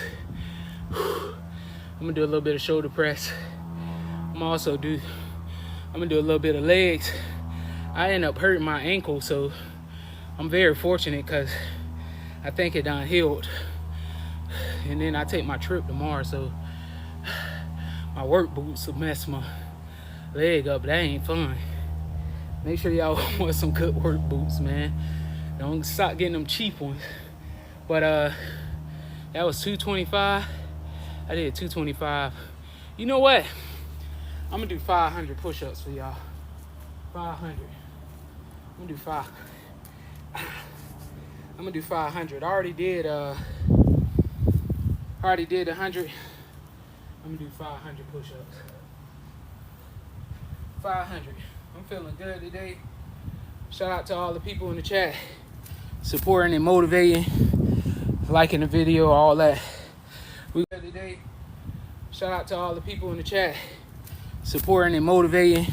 I'm gonna do a little bit of shoulder press. I'm gonna do a little bit of legs. I end up hurting my ankle, so I'm very fortunate because I think it done healed. And then I take my trip tomorrow, so my work boots will mess my leg up. That ain't fun. Make sure y'all want some good work boots, man. Don't stop getting them cheap ones. But that was 225. I did 225. You know what? I'm gonna do 500 push-ups for y'all. 500. I'm gonna do 500. I already did 100. I'm gonna do 500 push-ups. 500. I'm feeling good today. Shout out to all the people in the chat supporting and motivating, liking the video, all that. We good today. Shout out to all the people in the chat supporting and motivating,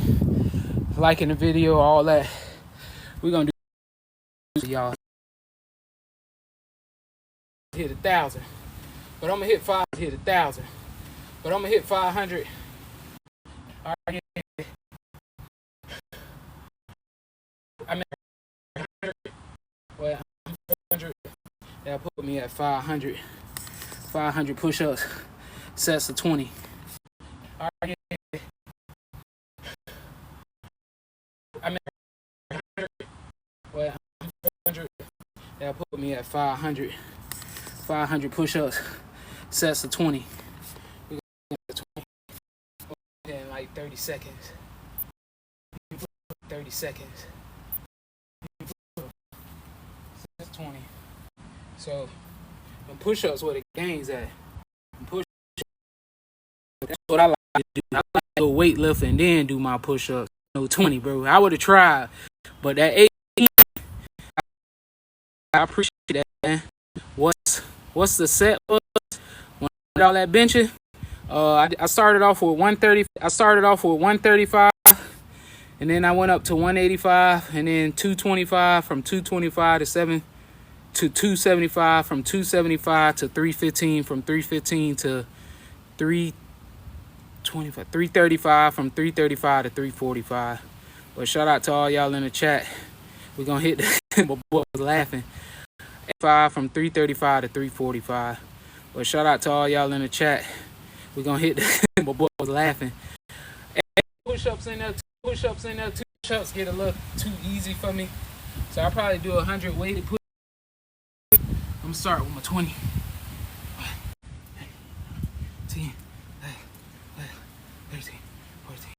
liking the video, all that. We're gonna do y'all. Hit 1,000. But I'm gonna hit 1,000. But I'm gonna hit 500. All right. I mean, well, 100. That put me at 500. 500 push-ups. Sets of 20. All right. I mean, well, 100. That put me at 500. 500 push-ups. Sets of 20. We got 20 in like 30 seconds. 30 seconds. That's 20. So, the push-ups where the gains at. That's what I like to do. I like to go weightlifting and then do my push-ups. No 20, bro. I would have tried, but that 18, I appreciate that, man. What's the set was when I did all that benching? I started off with 130. I started off with 135, and then I went up to 185, and then 225 from 225 to 275, from 275 to 315, from 315 to 325, 335, from 335 to 345. But shout out to all y'all in the chat. We're gonna hit the my boy was laughing. 5 from 335 to 345. But shout out to all y'all in the chat. We're gonna hit the my boy was laughing. Push-ups in there, push-ups in there, push-ups get a little too easy for me. So I'll probably do 100 weighted push. I'm gonna start with my 20. 10, 13, 14,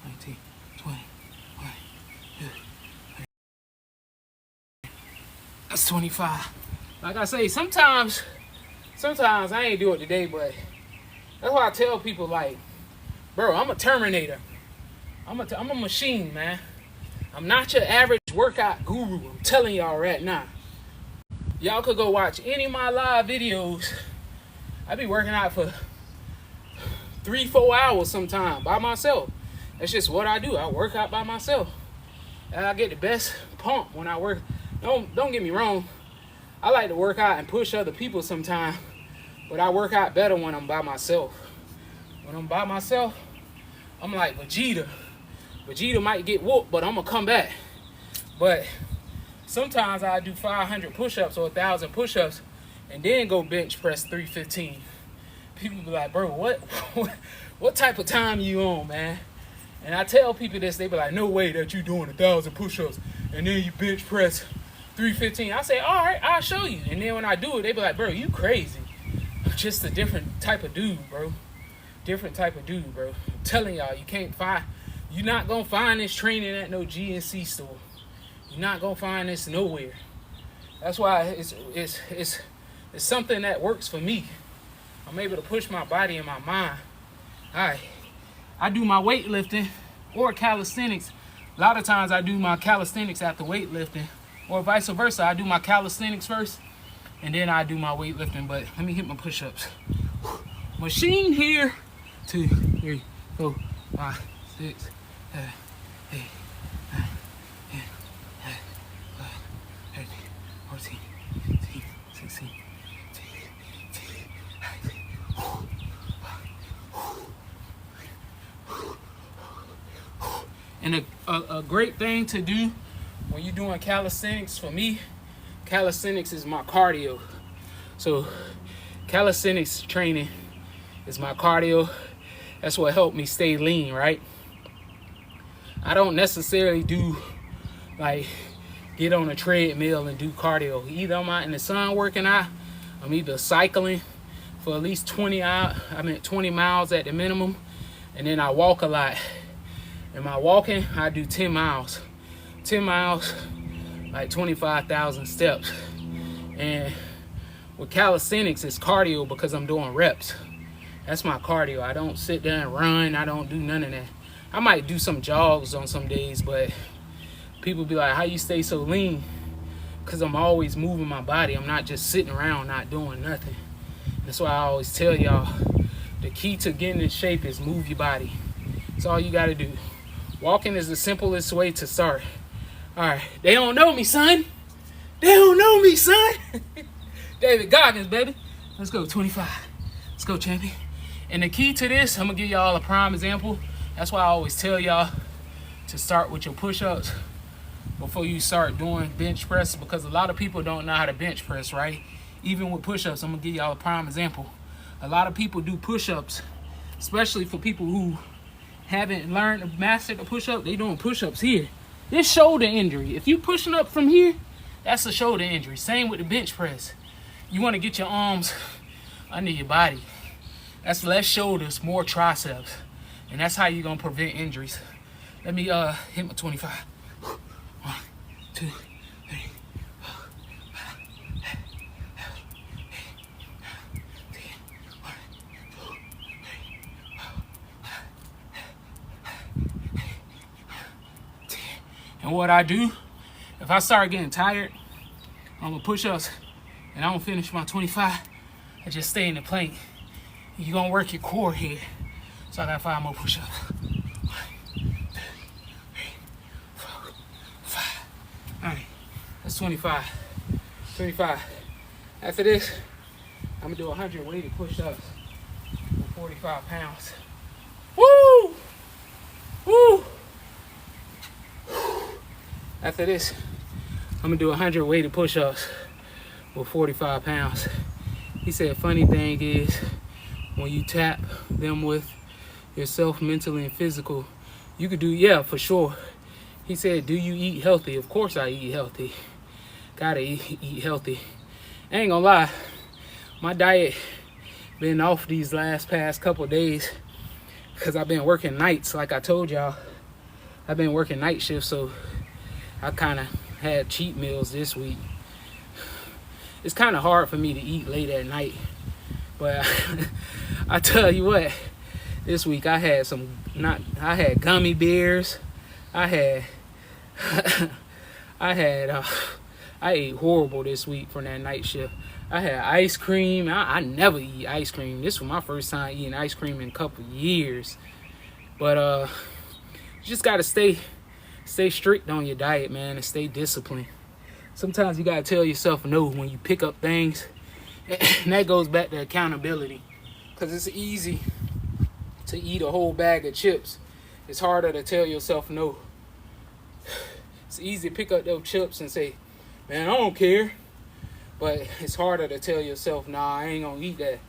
19, 20, 21, 22, 23. That's 25. Like I say, sometimes I ain't do it today, but that's why I tell people, like, bro, I'm a Terminator. I'm a machine, man. I'm not your average workout guru. I'm telling y'all right now. Y'all could go watch any of my live videos. I be working out for 3-4 hours sometimes by myself. That's just what I do. I work out by myself. And I get the best pump when I work. Don't get me wrong. I like to work out and push other people sometimes. But I work out better when I'm by myself. When I'm by myself, I'm like Vegeta. Vegeta might get whooped, but I'm gonna come back. But sometimes I do 500 push-ups or 1,000 push-ups and then go bench press 315. People be like, bro, what type of time you on, man? And I tell people this, they be like, no way that you doing 1,000 push-ups and then you bench press 315. I say, all right, I'll show you. And then when I do it, they be like, bro, you crazy. I'm just a different type of dude, bro. Different type of dude, bro. I'm telling y'all, you're not gonna find this training at no GNC store. You're not gonna find this nowhere. That's why it's something that works for me. I'm able to push my body and my mind. All right. I do my weightlifting or calisthenics. A lot of times I do my calisthenics after weightlifting, or vice versa. I do my calisthenics first, and then I do my weightlifting. But let me hit my push-ups. Machine here. 2, 3, 4, 5, 6, 7, 8, 9, 10, 11, 12, 13, 14, 15, 16, 17, 18. And a great thing to do when you're doing calisthenics, for me, calisthenics is my cardio. So calisthenics training is my cardio. That's what helped me stay lean, right? I don't necessarily do like get on a treadmill and do cardio. Either I'm out in the sun working out, I'm either cycling for at least 20 miles at the minimum, and then I walk a lot. And my walking, I do 10 miles. 10 miles, like 25,000 steps. And with calisthenics, it's cardio because I'm doing reps. That's my cardio. I don't sit there and run. I don't do none of that. I might do some jogs on some days, but people be like, how you stay so lean? Because I'm always moving my body. I'm not just sitting around not doing nothing. That's why I always tell y'all, the key to getting in shape is move your body. That's all you got to do. Walking is the simplest way to start. All right. They don't know me, son. They don't know me, son. David Goggins, baby. Let's go, 25. Let's go, champion. And the key to this, I'm going to give y'all a prime example. That's why I always tell y'all to start with your push-ups before you start doing bench press, because a lot of people don't know how to bench press, right? Even with push-ups, I'm going to give y'all a prime example. A lot of people do push-ups, especially for people who haven't learned to master the push-up. They doing push-ups here. This shoulder injury. If you pushing up from here, that's a shoulder injury. Same with the bench press. You want to get your arms under your body. That's less shoulders, more triceps. And that's how you're going to prevent injuries. Let me hit my 25. 1, 2, 3, 4, 5, 6, 7, 8, 9, 10, 1, 2, 3, 4, 10. And what I do, if I start getting tired on my push-ups and I don't finish my 25, I just stay in the plank. You're going to work your core here. So I got 5 more push-ups. 1, 2, 3, 4, 5. All right, that's 25. 25. After this, I'm going to do 100 weighted push-ups for 45 pounds. Woo! Woo! After this, I'm going to do 100 weighted push-ups with 45 pounds. He said, funny thing is, when you tap them with yourself mentally and physical, you could do, yeah, for sure. He said, do you eat healthy? Of course I eat healthy. Gotta eat healthy. I ain't gonna lie, my diet been off these past couple days because I've been working nights. Like I told y'all, I've been working night shifts, so I kind of had cheat meals this week. It's kind of hard for me to eat late at night, but I tell you what, this week I had I had gummy bears. I ate horrible this week from that night shift. I had ice cream. I never eat ice cream. This was my first time eating ice cream in a couple years. But you just gotta stay strict on your diet, man, and stay disciplined. Sometimes you gotta tell yourself no when you pick up things. And that goes back to accountability. Because it's easy to eat a whole bag of chips it's harder to tell yourself no. It's easy to pick up those chips and say, man, I don't care. But it's harder to tell yourself, nah, I ain't gonna eat that.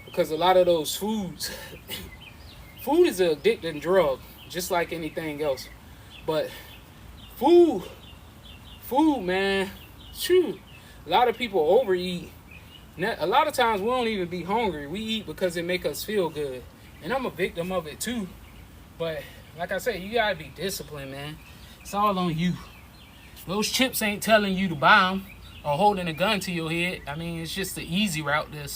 Because a lot of those foods, food is an addicting drug, just like anything else. But food, man, shoot. A lot of people overeat. A lot of times we don't even be hungry. We eat because it make us feel good. And I'm a victim of it too. But like I said, you gotta be disciplined, man. It's all on you. Those chips ain't telling you to buy them or holding a gun to your head. I mean, it's just the easy route to